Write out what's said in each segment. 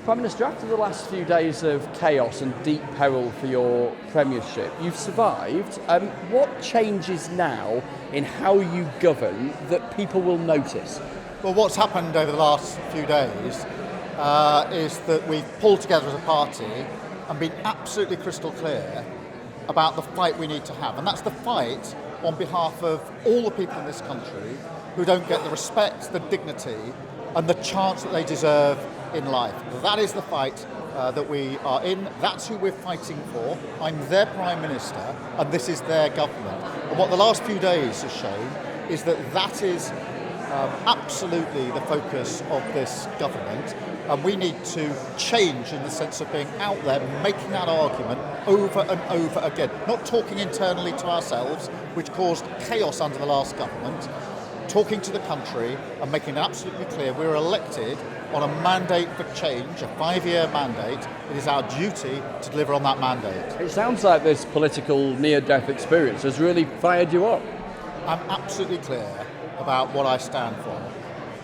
Prime Minister, after the last few days of chaos and deep peril for your premiership, you've survived. What changes now in how you govern that people will notice? Well, what's happened over the last few days is that we've pulled together as a party and been absolutely crystal clear about the fight we need to have. And that's the fight on behalf of all the people in this country who don't get the respect, the dignity and the chance that they deserve in life. That is the fight that we are in. That's who we're fighting for. I'm their Prime Minister and this is their government. And what the last few days has shown is that that is absolutely the focus of this government, and we need to change in the sense of being out there making that argument over and over again, not talking internally to ourselves, which caused chaos under the last government, talking to the country and making it absolutely clear we're elected on a mandate for change, a 5-year mandate. It is our duty to deliver on that mandate. It sounds like this political near-death experience has really fired you up. I'm absolutely clear about what I stand for,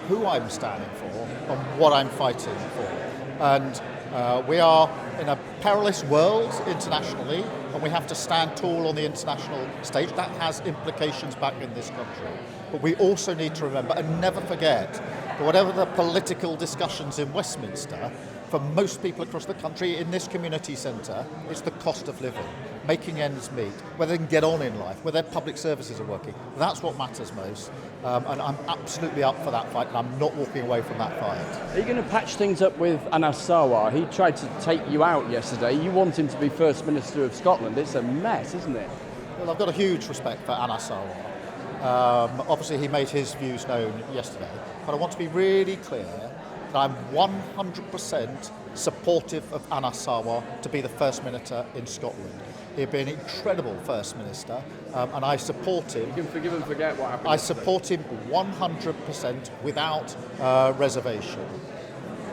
who I'm standing for, and what I'm fighting for. And we are in a perilous world internationally, and we have to stand tall on the international stage. That has implications back in this country. But we also need to remember and never forget that whatever the political discussions in Westminster, for most people across the country in this community centre, it's the cost of living, making ends meet, whether they can get on in life, whether their public services are working. That's what matters most. And I'm absolutely up for that fight, and I'm not walking away from that fight. Are you going to patch things up with Anas Sarwar? He tried to take you out yesterday. You want him to be First Minister of Scotland. It's a mess, isn't it? Well, I've got a huge respect for Anas Sarwar. Obviously, he made his views known yesterday, but I want to be really clear that I'm 100% supportive of Anas Sarwar to be the First Minister in Scotland. He'd be an incredible First Minister, and I support him. You can forgive and forget what happened. I support him 100% without reservation.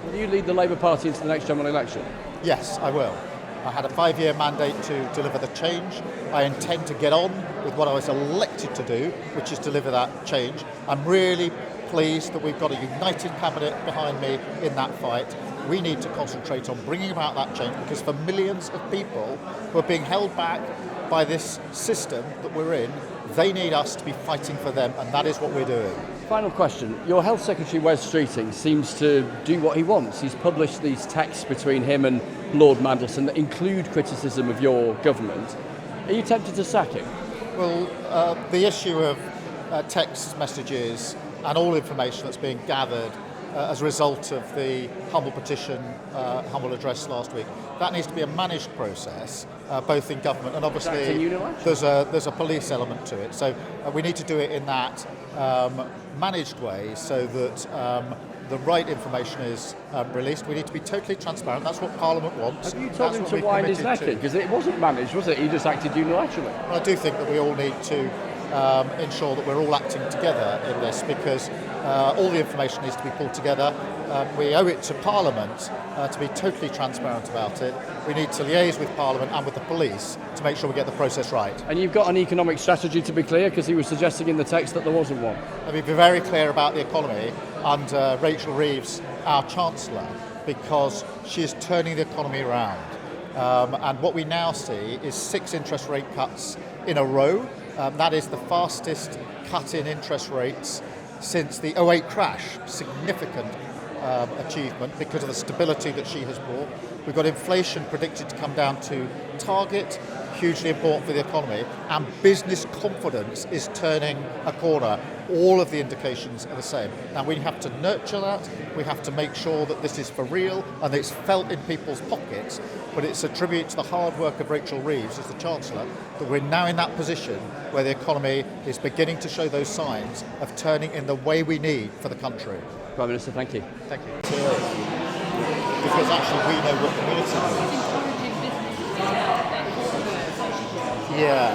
Will you lead the Labour Party into the next general election? Yes, I will. I had a 5-year mandate to deliver the change. I intend to get on with what I was elected to do, which is deliver that change. I'm really pleased that we've got a united cabinet behind me in that fight. We need to concentrate on bringing about that change, because for millions of people who are being held back by this system that we're in, they need us to be fighting for them, and that is what we're doing. Final question. Your Health Secretary, Wes Streeting, seems to do what he wants. He's published these texts between him and Lord Mandelson that include criticism of your government. Are you tempted to sack him? Well, the issue of text messages and all information that's being gathered as a result of the humble petition, humble address last week, that needs to be a managed process, both in government and obviously there's a police element to it. So we need to do it in that managed way so that the right information is released. We need to be totally transparent. That's what Parliament wants. Have you told him to wind his neck in? Because it wasn't managed, was it? He just acted unilaterally. Well, I do think that we all need to ensure that we're all acting together in this, because all the information needs to be pulled together. We owe it to Parliament to be totally transparent about it. We need to liaise with Parliament and with the police to make sure we get the process right. And you've got an economic strategy, to be clear, because he was suggesting in the text that there wasn't one. Let me be very clear about the economy under Rachel Reeves, our Chancellor, because she is turning the economy around. And what we now see is 6 interest rate cuts in a row. That is the fastest cut in interest rates since the 2008 crash. Significant achievement because of the stability that she has brought. We've got inflation predicted to come down to target, hugely important for the economy, and business confidence is turning a corner. All of the indications are the same. Now we have to nurture that, we have to make sure that this is for real and it's felt in people's pockets, but it's a tribute to the hard work of Rachel Reeves as the Chancellor that we're now in that position where the economy is beginning to show those signs of turning in the way we need for the country. Prime Minister, thank you. Thank you. Because actually we know what community needs. Yeah.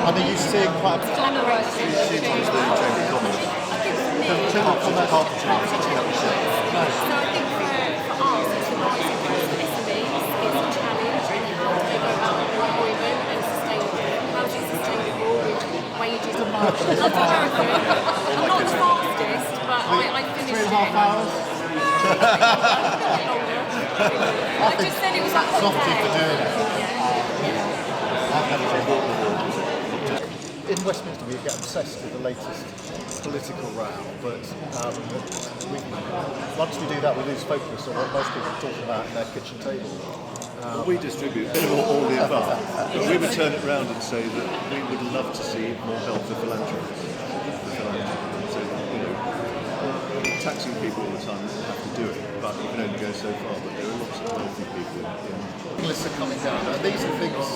I mean, you're seeing quite a sometimes the change of comments. I think for me, so I think for us, it's the rising cost of SMEs, it's a challenge in how they go about employment and sustainable. How is it sustainable with wages and margins? I'm not the fastest, but I finished it. 3.5 hours? I just said it was like Soft you for doing it. In Westminster, we get obsessed with the latest political row, but once we do that, we lose focus on what most people are talking about in their kitchen table. We distribute all the above, but we would turn it round and say that we would love to see more help for philanthropists. So, taxing people all the time doesn't have to do it, but you can only go so far. But there are lots of wealthy people in Lists are coming down, and these are things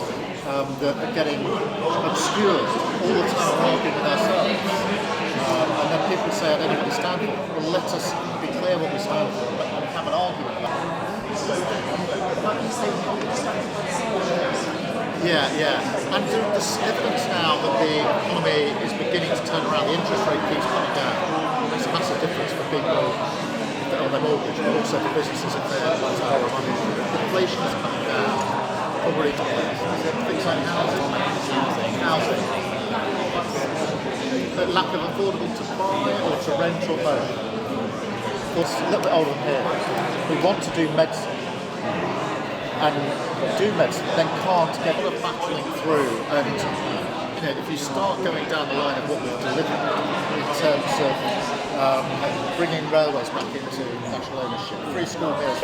that are getting obscured all the time. We're arguing with ourselves, and then people say, "I don't know what we stand for." Well, let us be clear what we stand for and have an argument about it. Yeah. And there's evidence now that the economy is beginning to turn around. The interest rate keeps coming down. It makes a massive difference for people on their mortgage, but also for businesses if they're trying to borrow money. Inflation is coming down. Probably things like housing. The lack of affordable to buy or to rent or both. Of course, a little bit older than here. We want to do medicine. And do medicine, then can't get a battling through. And if you start going down the line of what we've delivered in terms of bringing railways back into national ownership, free school meals.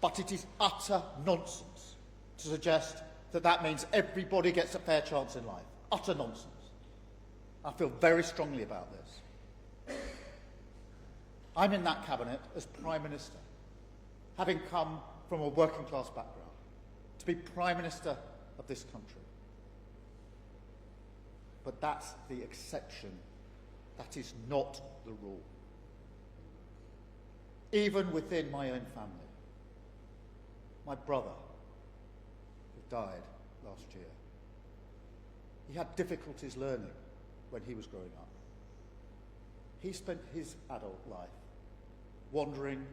But it is utter nonsense to suggest that that means everybody gets a fair chance in life. Utter nonsense. I feel very strongly about this. I'm in that cabinet as Prime Minister, having come from a working class background, to be Prime Minister of this country. But that's the exception. That is not the rule. Even within my own family. My brother, who died last year, he had difficulties learning when he was growing up. He spent his adult life wandering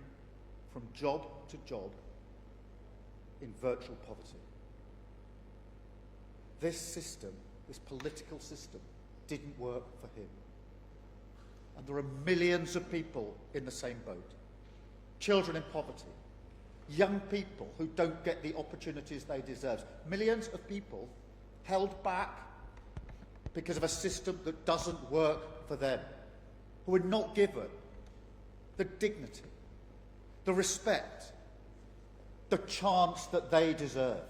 from job to job in virtual poverty. This system, this political system, didn't work for him. And there are millions of people in the same boat. Children in poverty. Young people who don't get the opportunities they deserve. Millions of people held back because of a system that doesn't work for them, who are not given the dignity, the respect, the chance that they deserve.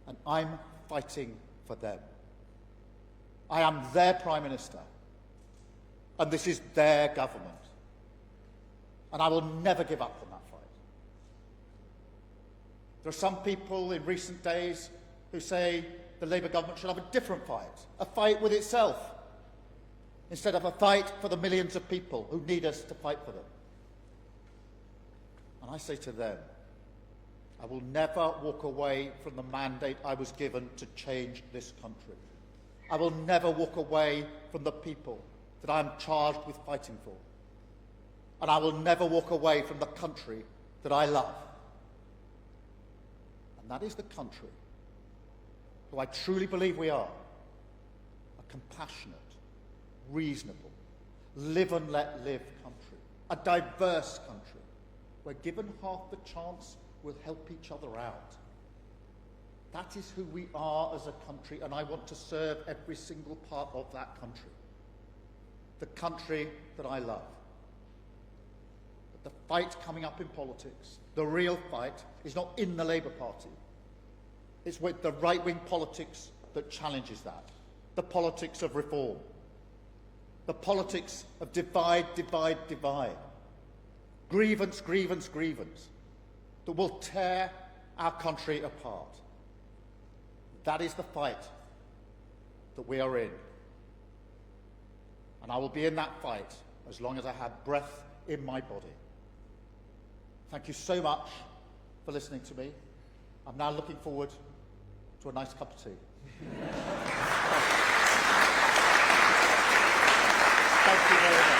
And I'm fighting for them. I am their Prime Minister, and this is their government. And I will never give up on that fight. There are some people in recent days who say the Labour government should have a different fight, a fight with itself, instead of a fight for the millions of people who need us to fight for them. And I say to them, I will never walk away from the mandate I was given to change this country. I will never walk away from the people that I am charged with fighting for. And I will never walk away from the country that I love. And that is the country who I truly believe we are. A compassionate, reasonable, live and let live country. A diverse country where given half the chance we'll help each other out. That is who we are as a country, and I want to serve every single part of that country. The country that I love. The fight coming up in politics, the real fight, is not in the Labour Party. It's with the right-wing politics that challenges that. The politics of reform. The politics of divide, divide, divide. Grievance, grievance, grievance. That will tear our country apart. That is the fight that we are in. And I will be in that fight as long as I have breath in my body. Thank you so much for listening to me. I'm now looking forward to a nice cup of tea. Thank you very much.